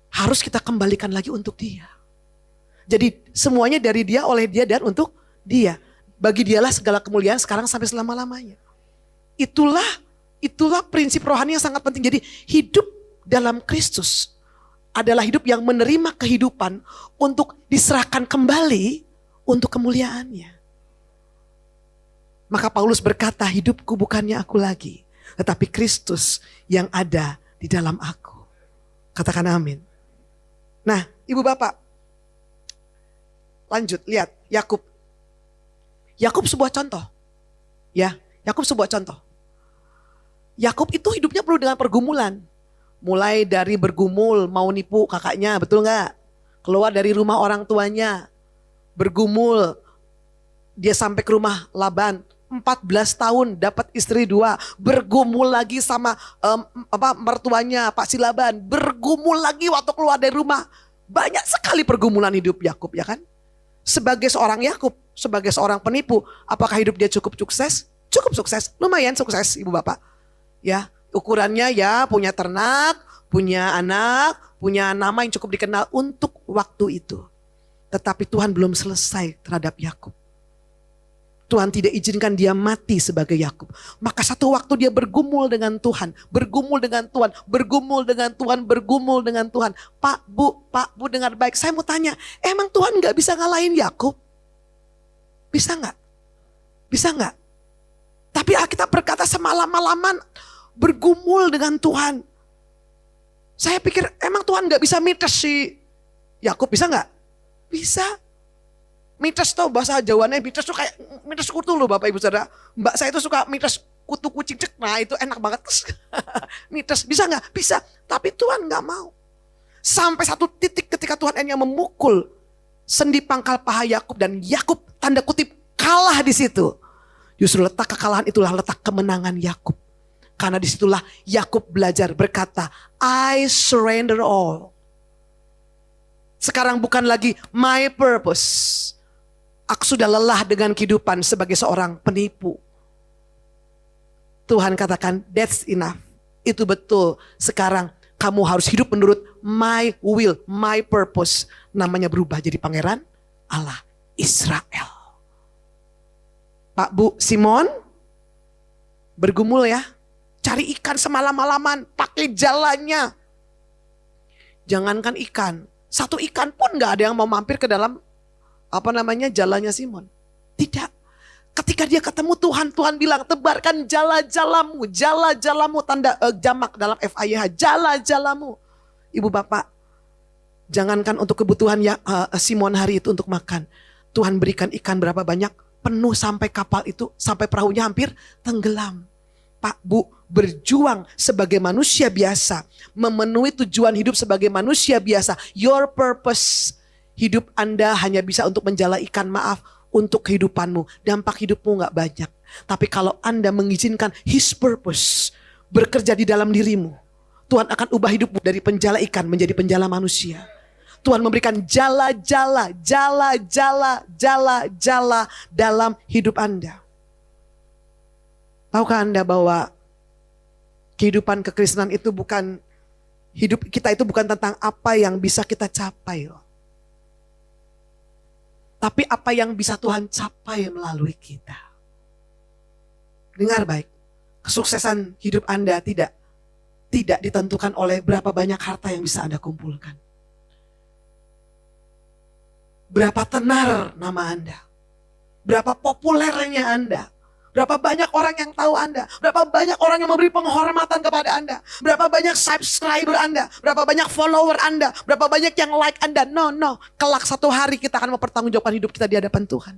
Harus kita kembalikan lagi untuk Dia. Jadi semuanya dari Dia, oleh Dia, dan untuk Dia. Bagi Dialah segala kemuliaan sekarang sampai selama-lamanya. Itulah prinsip rohani yang sangat penting. Jadi hidup dalam Kristus adalah hidup yang menerima kehidupan untuk diserahkan kembali untuk kemuliaannya. Maka Paulus berkata, hidupku bukannya aku lagi, tetapi Kristus yang ada di dalam aku. Katakan amin. Nah, Ibu Bapak, lanjut, lihat Yakub. Yakub sebuah contoh. Ya, Yakub sebuah contoh. Yakub itu hidupnya penuh dengan pergumulan. Mulai dari bergumul mau nipu kakaknya, betul nggak? Keluar dari rumah orang tuanya, bergumul. Dia sampai ke rumah Laban, 14 tahun dapat istri 2, bergumul lagi sama mertuanya Pak si Laban, bergumul lagi waktu keluar dari rumah. Banyak sekali pergumulan hidup Yakub, ya kan? Sebagai seorang Yakub, sebagai seorang penipu, apakah hidup dia cukup sukses? Cukup sukses, lumayan sukses Ibu Bapak. Ya, ukurannya ya punya ternak, punya anak, punya nama yang cukup dikenal untuk waktu itu. Tetapi Tuhan belum selesai terhadap Yakub. Tuhan tidak izinkan dia mati sebagai Yakub. Maka satu waktu dia bergumul dengan Tuhan. Bergumul dengan Tuhan. Bergumul dengan Tuhan. Bergumul dengan Tuhan. Pak Bu dengar baik. Saya mau tanya, emang Tuhan gak bisa ngalahin Yakub? Bisa gak? Bisa gak? Tapi Alkitab berkata semalam-malaman bergumul dengan Tuhan. Saya pikir emang Tuhan gak bisa mites si Yakub, bisa gak? Bisa. Mites tuh bahasa Jawanya, mites tuh kayak mites kutu loh Bapak Ibu Saudara. Mbak saya itu suka mites kutu kucing cek, nah itu enak banget. Mites, bisa gak? Bisa. Tapi Tuhan gak mau. Sampai satu titik ketika Tuhan hanya memukul sendi pangkal paha Yakub dan Yakub tanda kutip kalah di situ. Justru letak kekalahan itulah letak kemenangan Yakub. Karena disitulah Yakub belajar berkata, I surrender all. Sekarang bukan lagi my purpose. Aku sudah lelah dengan kehidupan sebagai seorang penipu. Tuhan katakan, that's enough. Itu betul. Sekarang kamu harus hidup menurut my will, my purpose. Namanya berubah jadi pangeran Allah Israel. Pak Bu Simon bergumul ya. Cari ikan semalam-malaman, pakai jalannya. Jangankan ikan, satu ikan pun gak ada yang mau mampir ke dalam jalannya Simon. Tidak. Ketika dia ketemu Tuhan, Tuhan bilang tebarkan jala-jalamu, jala-jalamu tanda jamak dalam FIH, jala-jalamu. Ibu bapak, jangankan untuk kebutuhan Simon hari itu untuk makan. Tuhan berikan ikan berapa banyak, penuh sampai kapal itu, sampai perahunya hampir tenggelam. Pak Bu, berjuang sebagai manusia biasa, memenuhi tujuan hidup sebagai manusia biasa. Your purpose, hidup Anda hanya bisa untuk menjala ikan, maaf, untuk kehidupanmu. Dampak hidupmu gak banyak. Tapi kalau Anda mengizinkan His purpose bekerja di dalam dirimu, Tuhan akan ubah hidupmu dari penjala ikan menjadi penjala manusia. Tuhan memberikan jala-jala dalam hidup Anda. Tahukah Anda bahwa kehidupan kekristenan itu bukan, hidup kita itu bukan tentang apa yang bisa kita capai loh. Tapi apa yang bisa Tuhan capai melalui kita. Dengar baik, kesuksesan hidup Anda tidak ditentukan oleh berapa banyak harta yang bisa Anda kumpulkan. Berapa tenar nama Anda. Berapa populernya Anda. Berapa banyak orang yang tahu Anda. Berapa banyak orang yang memberi penghormatan kepada Anda. Berapa banyak subscriber Anda. Berapa banyak follower Anda. Berapa banyak yang like Anda. No. Kelak satu hari kita akan mempertanggungjawabkan hidup kita di hadapan Tuhan.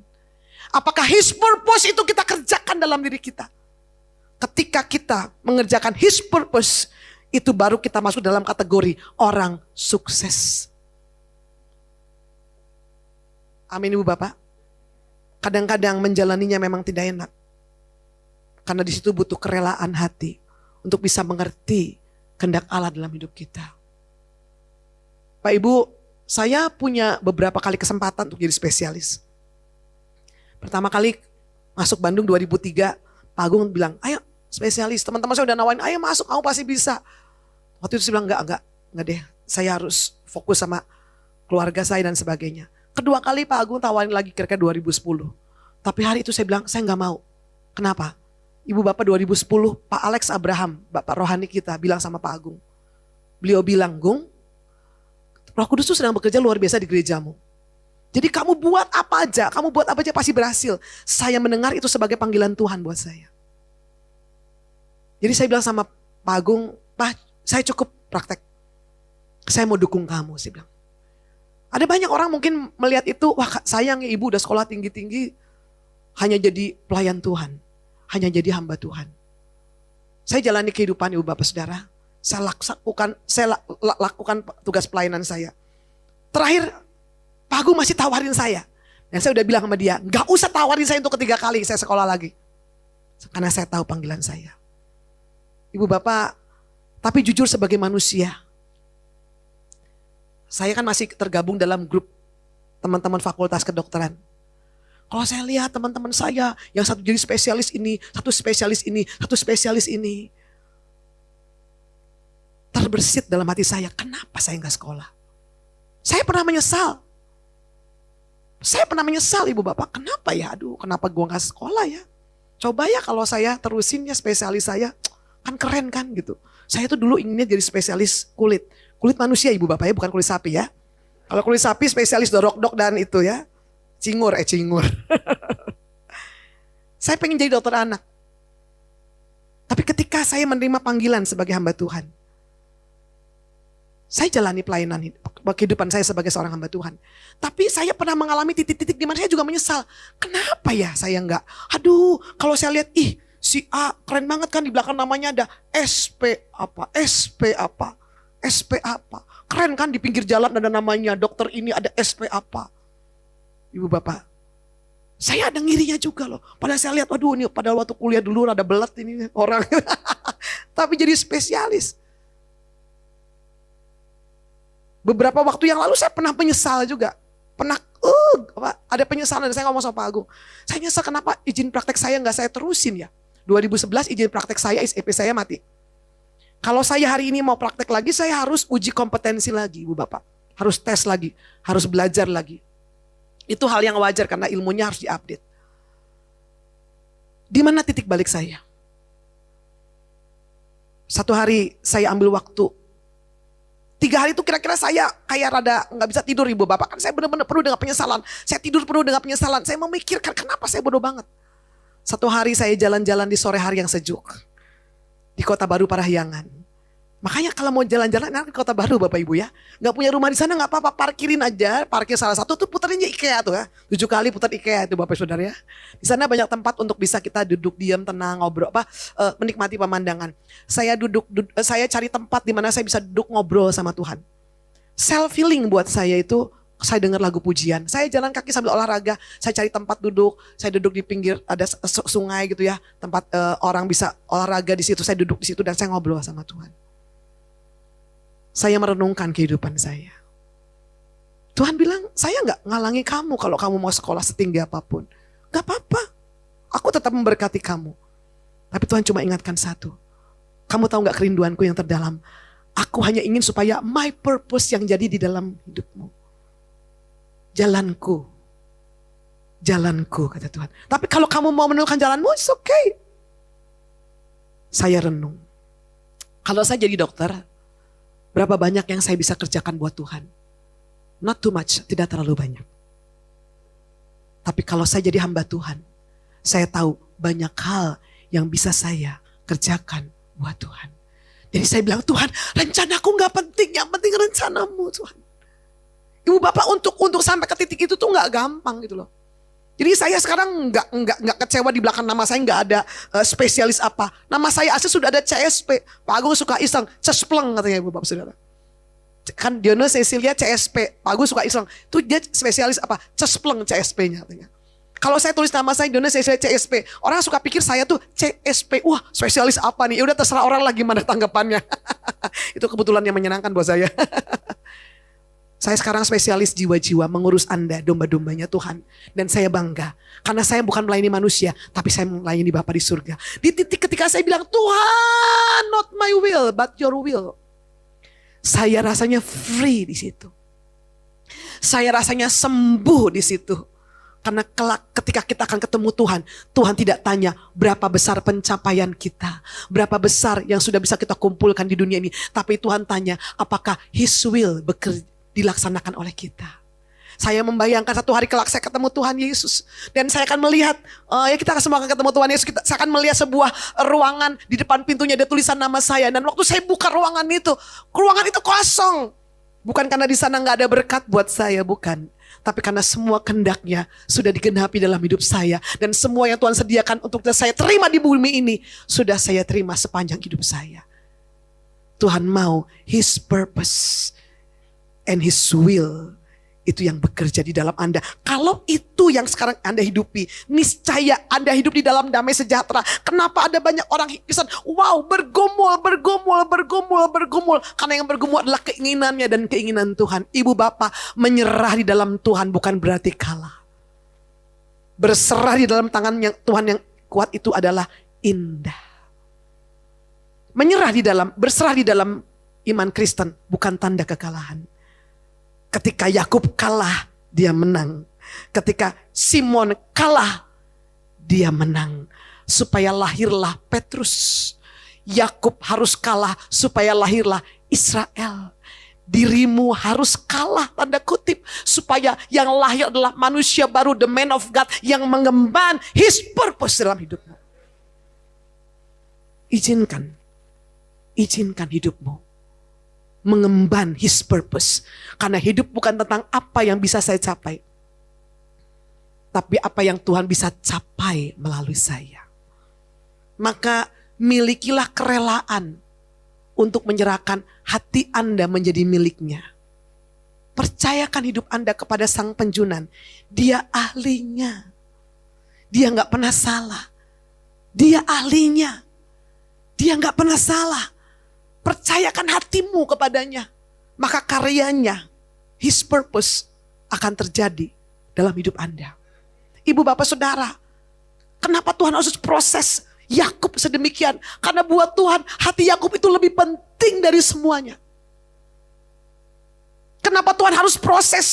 Apakah His purpose itu kita kerjakan dalam diri kita? Ketika kita mengerjakan His purpose, itu baru kita masuk dalam kategori orang sukses. Amin Ibu Bapak. Kadang-kadang menjalaninya memang tidak enak. Karena di situ butuh kerelaan hati untuk bisa mengerti kehendak Allah dalam hidup kita. Pak Ibu, saya punya beberapa kali kesempatan untuk jadi spesialis. Pertama kali masuk Bandung 2003, Pak Agung bilang, ayo spesialis. Teman-teman saya udah nawarin, ayo masuk, kamu pasti bisa. Waktu itu saya bilang, enggak deh. Saya harus fokus sama keluarga saya dan sebagainya. Kedua kali Pak Agung tawarin lagi kira-kira 2010. Tapi hari itu saya bilang, saya enggak mau. Kenapa? Ibu Bapak 2010, Pak Alex Abraham, Bapak rohani kita bilang sama Pak Agung. Beliau bilang, Gung, Roh Kudus itu sedang bekerja luar biasa di gerejamu. Jadi kamu buat apa aja pasti berhasil. Saya mendengar itu sebagai panggilan Tuhan buat saya. Jadi saya bilang sama Pak Agung, Pak, saya cukup praktek. Saya mau dukung kamu, saya bilang. Ada banyak orang mungkin melihat itu, wah sayang ya ibu udah sekolah tinggi-tinggi, hanya jadi pelayan Tuhan. Hanya jadi hamba Tuhan. Saya jalani kehidupan Ibu Bapak Saudara. Saya lakukan tugas pelayanan saya. Terakhir, Pak Agung masih tawarin saya. Dan saya udah bilang sama dia, gak usah tawarin saya untuk ketiga kali saya sekolah lagi. Karena saya tahu panggilan saya. Ibu Bapak, tapi jujur sebagai manusia. Saya kan masih tergabung dalam grup teman-teman fakultas kedokteran. Kalau saya lihat teman-teman saya yang satu jadi spesialis ini, satu spesialis ini, terbersit dalam hati saya, kenapa saya nggak sekolah? Saya pernah menyesal. Saya pernah menyesal ibu bapak, kenapa ya? Aduh, kenapa gue nggak sekolah ya? Coba ya kalau saya terusin ya spesialis saya, kan keren kan gitu. Saya tuh dulu inginnya jadi spesialis kulit. Kulit manusia ibu bapak ya, bukan kulit sapi ya. Kalau kulit sapi spesialis dorok-dok dan itu ya. Cingur. Saya pengen jadi dokter anak. Tapi ketika saya menerima panggilan sebagai hamba Tuhan, saya jalani pelayanan kehidupan saya sebagai seorang hamba Tuhan. Tapi saya pernah mengalami titik-titik di mana saya juga menyesal. Kenapa ya saya enggak? Aduh, kalau saya lihat, si A keren banget kan, di belakang namanya ada SP apa. Keren kan, di pinggir jalan ada namanya dokter ini, ada SP apa. Ibu bapak, saya ada ngirinya juga loh. Padahal saya lihat, waduh ini pada waktu kuliah dulu ada belat ini orang. Tapi jadi spesialis. Beberapa waktu yang lalu saya pernah menyesal juga. Ada penyesalan, dan saya ngomong sama Pak Agung. Saya nyesal kenapa izin praktek saya nggak saya terusin ya. 2011 izin praktek saya, SEP saya mati. Kalau saya hari ini mau praktek lagi, saya harus uji kompetensi lagi Ibu Bapak. Harus tes lagi, harus belajar lagi. Itu hal yang wajar karena ilmunya harus diupdate. Di mana titik balik saya? Satu hari saya ambil waktu. 3 hari itu kira-kira saya kayak rada gak bisa tidur ibu bapak. Kan saya benar-benar penuh dengan penyesalan. Saya tidur penuh dengan penyesalan. Saya memikirkan kenapa saya bodoh banget. Satu hari saya jalan-jalan di sore hari yang sejuk. Di Kota Baru Parahyangan. Makanya kalau mau jalan-jalan enak di Kota Baru Bapak Ibu ya. Gak punya rumah di sana gak apa-apa, parkirin aja. Parkir salah satu tuh puterinnya IKEA tuh ya. 7 kali putar IKEA itu Bapak Saudara ya. Di sana banyak tempat untuk bisa kita duduk diam, tenang, ngobrol menikmati pemandangan. Saya cari tempat di mana saya bisa duduk ngobrol sama Tuhan. Self healing buat saya itu saya dengar lagu pujian. Saya jalan kaki sambil olahraga, saya cari tempat duduk. Saya duduk di pinggir ada sungai gitu ya. Tempat orang bisa olahraga di situ, saya duduk di situ dan saya ngobrol sama Tuhan. Saya merenungkan kehidupan saya. Tuhan bilang, saya gak ngalangi kamu kalau kamu mau sekolah setinggi apapun. Gak apa-apa, aku tetap memberkati kamu. Tapi Tuhan cuma ingatkan satu. Kamu tahu gak kerinduanku yang terdalam? Aku hanya ingin supaya my purpose yang jadi di dalam hidupmu. Jalanku kata Tuhan. Tapi kalau kamu mau menentukan jalanmu, it's okay. Saya renung. Kalau saya jadi dokter, berapa banyak yang saya bisa kerjakan buat Tuhan? Not too much, tidak terlalu banyak. Tapi kalau saya jadi hamba Tuhan, saya tahu banyak hal yang bisa saya kerjakan buat Tuhan. Jadi saya bilang, Tuhan, rencanaku gak penting, yang penting rencanamu Tuhan. Ibu bapak untuk sampai ke titik itu tuh gak gampang gitu loh. Jadi saya sekarang nggak kecewa di belakang nama saya nggak ada spesialis apa. Nama saya asli sudah ada CSP. Pak Agung suka iseng, cespleng katanya ibu bapak saudara. Kan Diono Cecilia CSP, Pak Agung suka iseng. Itu dia spesialis apa? Cespleng CSP-nya katanya. Kalau saya tulis nama saya Diono Cecilia CSP, orang suka pikir saya tuh CSP. Wah spesialis apa nih? Ya udah terserah orang lah gimana tanggapannya. Itu kebetulan yang menyenangkan buat saya. Saya sekarang spesialis jiwa-jiwa mengurus Anda, domba-dombanya Tuhan. Dan saya bangga. Karena saya bukan melayani manusia, tapi saya melayani Bapa di surga. Di titik ketika saya bilang, Tuhan, not my will, but your will. Saya rasanya free di situ. Saya rasanya sembuh di situ. Karena kelak ketika kita akan ketemu Tuhan, Tuhan tidak tanya berapa besar pencapaian kita. Berapa besar yang sudah bisa kita kumpulkan di dunia ini. Tapi Tuhan tanya, apakah His will bekerja dilaksanakan oleh kita. Saya membayangkan satu hari kelak saya ketemu Tuhan Yesus. Dan saya akan melihat, ya kita semua akan ketemu Tuhan Yesus. Saya akan melihat sebuah ruangan di depan pintunya ada tulisan nama saya. Dan waktu saya buka ruangan itu kosong. Bukan karena di sana gak ada berkat buat saya, bukan. Tapi karena semua kehendaknya sudah digenapi dalam hidup saya. Dan semua yang Tuhan sediakan untuk saya terima di bumi ini, sudah saya terima sepanjang hidup saya. Tuhan mau His purpose and His will itu yang bekerja di dalam Anda. Kalau itu yang sekarang Anda hidupi, niscaya Anda hidup di dalam damai sejahtera. Kenapa ada banyak orang hikisan? Wow, bergumul. Karena yang bergumul adalah keinginannya dan keinginan Tuhan. Ibu bapak, menyerah di dalam Tuhan bukan berarti kalah. Berserah di dalam tangan yang Tuhan yang kuat itu adalah indah. Berserah di dalam Iman Kristen bukan tanda kekalahan. Ketika Yakub kalah, dia menang. Ketika Simon kalah, dia menang. Supaya lahirlah Petrus. Yakub harus kalah supaya lahirlah Israel. Dirimu harus kalah, tanda kutip, supaya yang lahir adalah manusia baru, the man of God, yang mengemban his purpose dalam hidupmu. Izinkan hidupmu mengemban his purpose. Karena hidup bukan tentang apa yang bisa saya capai, tapi apa yang Tuhan bisa capai melalui saya. Maka milikilah kerelaan untuk menyerahkan hati Anda menjadi miliknya. Percayakan hidup Anda kepada Sang Penjunan. Dia ahlinya. Dia gak pernah salah. Dia ahlinya. Dia gak pernah salah. Percayakan hatimu kepadanya. Maka karyanya, his purpose akan terjadi dalam hidup Anda. Ibu, bapak, saudara, kenapa Tuhan harus proses Yakub sedemikian? Karena buat Tuhan hati Yakub itu lebih penting dari semuanya. Kenapa Tuhan harus proses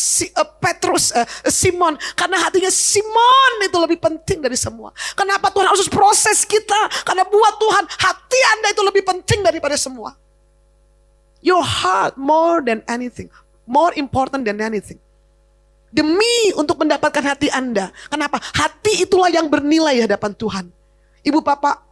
Simon? Karena hatinya Simon itu lebih penting dari semua. Kenapa Tuhan harus proses kita? Karena buat Tuhan hati Anda itu lebih penting daripada semua. Your heart more than anything, more important than anything. Demi untuk mendapatkan hati Anda. Kenapa? Hati itulah yang bernilai di hadapan Tuhan. Ibu, bapak,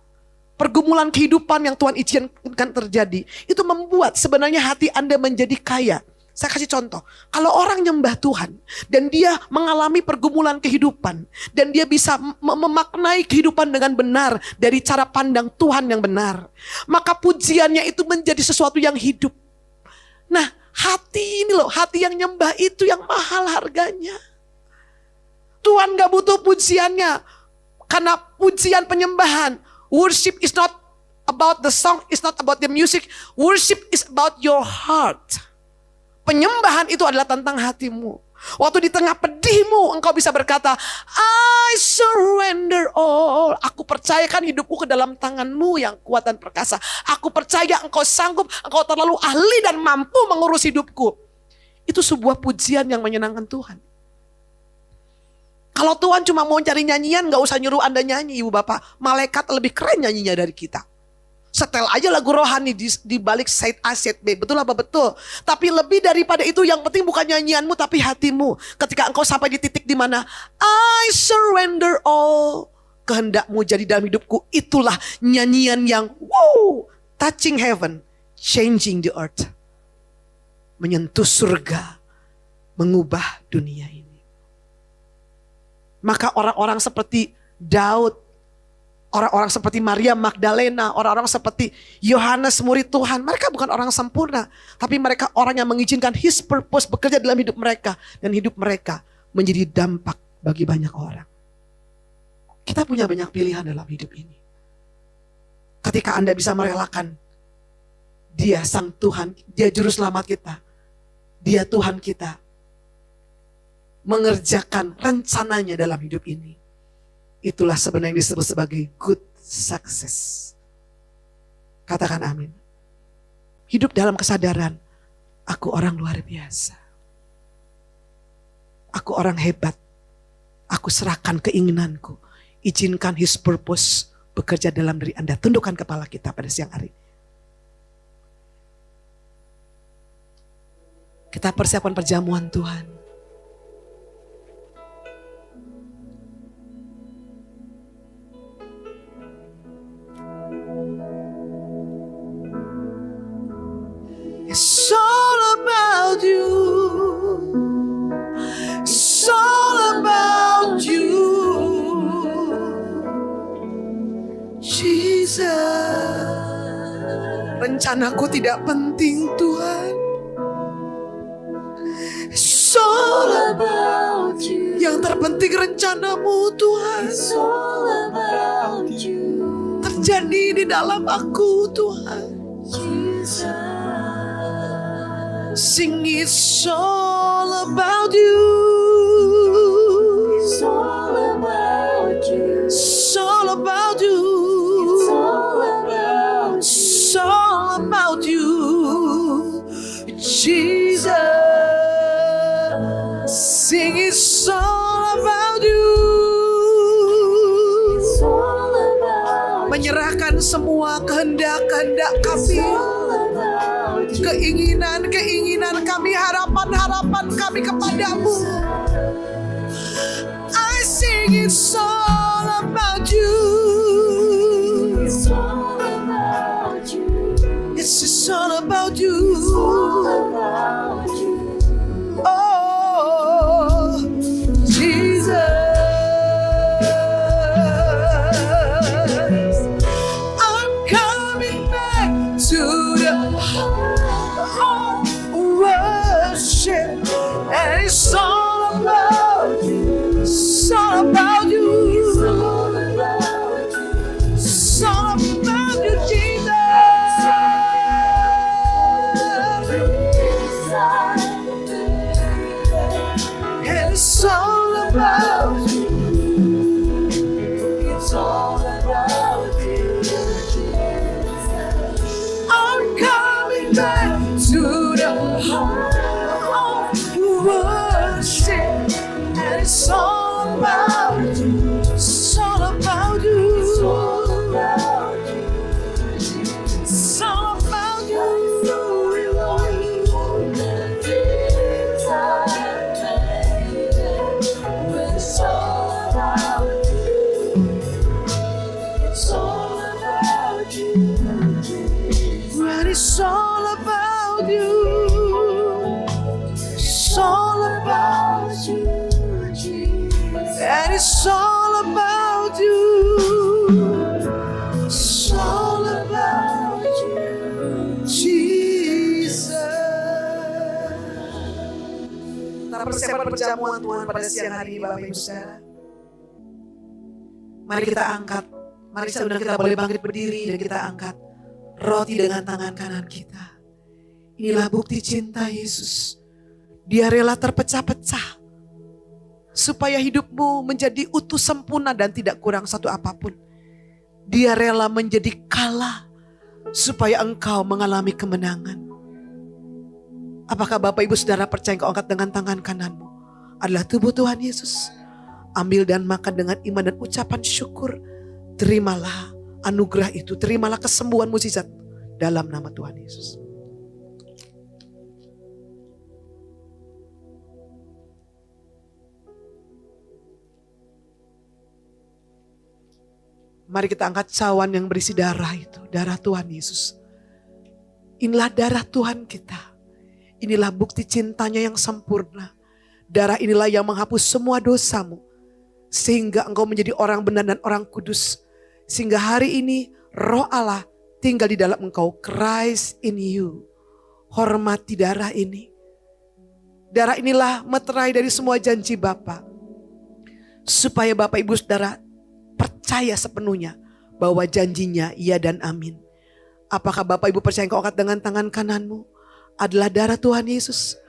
pergumulan kehidupan yang Tuhan izinkan terjadi, itu membuat sebenarnya hati Anda menjadi kaya. Saya kasih contoh, kalau orang nyembah Tuhan, dan dia mengalami pergumulan kehidupan, dan dia bisa memaknai kehidupan dengan benar, dari cara pandang Tuhan yang benar, maka pujiannya itu menjadi sesuatu yang hidup. Nah, hati ini loh, hati yang nyembah itu yang mahal harganya. Tuhan gak butuh pujiannya. Karena pujian penyembahan, worship is not about the song, is not about the music. Worship is about your heart. Penyembahan itu adalah tentang hatimu. Waktu di tengah pedihmu, engkau bisa berkata, I surrender all. Aku percayakan hidupku ke dalam tanganmu yang kuat dan perkasa. Aku percaya engkau sanggup, engkau terlalu ahli dan mampu mengurus hidupku. Itu sebuah pujian yang menyenangkan Tuhan. Kalau Tuhan cuma mau cari nyanyian, gak usah nyuruh Anda nyanyi, ibu bapak. Malaikat lebih keren nyanyinya dari kita. Setel aja lagu rohani di balik side A, side B. Betul apa? Betul. Tapi lebih daripada itu, yang penting bukan nyanyianmu tapi hatimu. Ketika engkau sampai di titik di mana I surrender all, kehendakmu jadi dalam hidupku. Itulah nyanyian yang touching heaven, changing the earth. Menyentuh surga, mengubah dunia ini. Maka orang-orang seperti Daud, orang-orang seperti Maria Magdalena, orang-orang seperti Yohanes murid Tuhan, mereka bukan orang sempurna, tapi mereka orang yang mengizinkan his purpose bekerja dalam hidup mereka, dan hidup mereka menjadi dampak bagi banyak orang. Kita punya banyak pilihan dalam hidup ini. Ketika Anda bisa merelakan Dia Sang Tuhan, Dia Juru Selamat kita, Dia Tuhan kita, mengerjakan rencananya dalam hidup ini. Itulah sebenarnya yang disebut sebagai good success. Katakan amin. Hidup dalam kesadaran, aku orang luar biasa. Aku orang hebat. Aku serahkan keinginanku. Izinkan his purpose bekerja dalam diri Anda. Tundukkan kepala kita pada siang hari. Kita persiapkan perjamuan Tuhan. It's all about you. It's all about you, Jesus. Rencanaku tidak penting, Tuhan. It's all about you. Yang terpenting rencanamu, Tuhan. It's all about you. Terjadi di dalam aku, Tuhan. Jesus. Sing, it's all about you. It's all about you. It's all about you. It's all about you. It's all about you. kehendak-kehendak kami, keinginan-keinginan kami, harapan-harapan kami kepadamu. I sing it's all about you. It's just all about you. Oh, Jesus. I'm coming back to the worship. And it's all about you. It's all about you. It's all about you, Jesus. And it's all about you. It's all about you, Jesus. I'm coming back to the heart of worship. And it's all about you. It's all about you. It's all about you. It's all about you. It's all about you. It's all about you. When it's all about you. It's all about you. And it's all about you. It's all about you, Jesus. Kita persiapan perjamuan Tuhan pada siang hari ini, Bapak Ibu Saudara. Mari kita angkat, mari saudara kita boleh bangkit berdiri dan kita angkat roti dengan tangan kanan kita. Inilah bukti cinta Yesus. Dia rela terpecah-pecah supaya hidupmu menjadi utuh sempurna dan tidak kurang satu apapun. Dia rela menjadi kalah supaya engkau mengalami kemenangan. Apakah Bapak Ibu Saudara percaya engkau angkat dengan tangan kananmu adalah tubuh Tuhan Yesus? Ambil dan makan dengan iman dan ucapan syukur. Terimalah anugerah itu, terimalah kesembuhan mukjizat dalam nama Tuhan Yesus. Mari kita angkat cawan yang berisi darah itu. Darah Tuhan Yesus. Inilah darah Tuhan kita. Inilah bukti cintanya yang sempurna. Darah inilah yang menghapus semua dosamu. Sehingga engkau menjadi orang benar dan orang kudus. Sehingga hari ini Roh Allah tinggal di dalam engkau. Christ in you. Hormati darah ini. Darah inilah meterai dari semua janji Bapa. Supaya Bapak Ibu Saudara percaya sepenuhnya bahwa janjinya iya dan amin. Apakah Bapak Ibu percaya engkau angkat dengan tangan kananmu adalah darah Tuhan Yesus?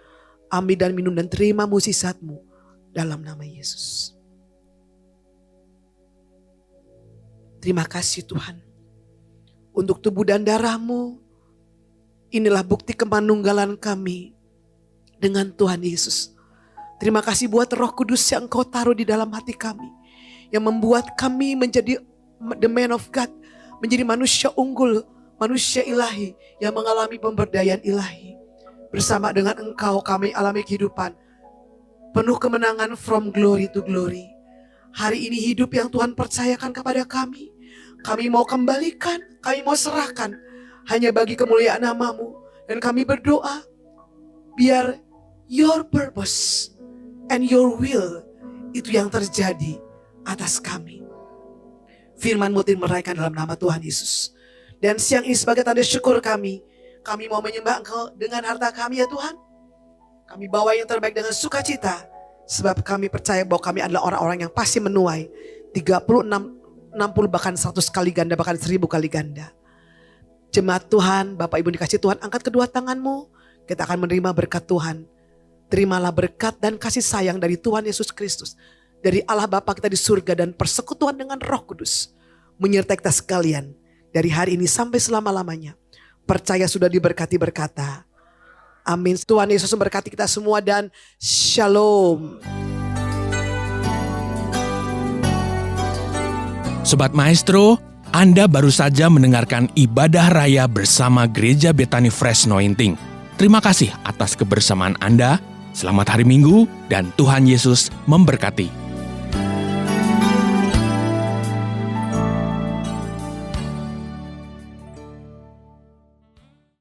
Ambil dan minum dan terima mukjizatmu dalam nama Yesus. Terima kasih Tuhan untuk tubuh dan darahmu. Inilah bukti kemanunggalan kami dengan Tuhan Yesus. Terima kasih buat Roh Kudus yang Engkau taruh di dalam hati kami, yang membuat kami menjadi the man of God, menjadi manusia unggul, manusia ilahi yang mengalami pemberdayaan ilahi. Bersama dengan Engkau kami alami kehidupan penuh kemenangan from glory to glory. Hari ini hidup yang Tuhan percayakan kepada kami, kami mau kembalikan, kami mau serahkan hanya bagi kemuliaan nama-Mu. Dan kami berdoa biar your purpose and your will itu yang terjadi atas kami. Firman-Mu dimuraikan dalam nama Tuhan Yesus. Dan siang ini sebagai tanda syukur kami mau menyembah Engkau dengan harta kami ya Tuhan. Kami bawa yang terbaik dengan sukacita. Sebab kami percaya bahwa kami adalah orang-orang yang pasti menuai 36, 60 bahkan 100 kali ganda, bahkan 1000 kali ganda. Jemaat Tuhan, Bapak Ibu dikasih Tuhan, angkat kedua tanganmu. Kita akan menerima berkat Tuhan. Terimalah berkat dan kasih sayang dari Tuhan Yesus Kristus, dari Allah Bapa kita di surga, dan persekutuan dengan Roh Kudus menyertai kita sekalian dari hari ini sampai selama-lamanya. Percaya sudah diberkati berkata, amin. Tuhan Yesus memberkati kita semua dan shalom. Sobat Maestro, Anda baru saja mendengarkan ibadah raya bersama Gereja Bethany Fresh Anointing. Terima kasih atas kebersamaan Anda. Selamat hari Minggu dan Tuhan Yesus memberkati.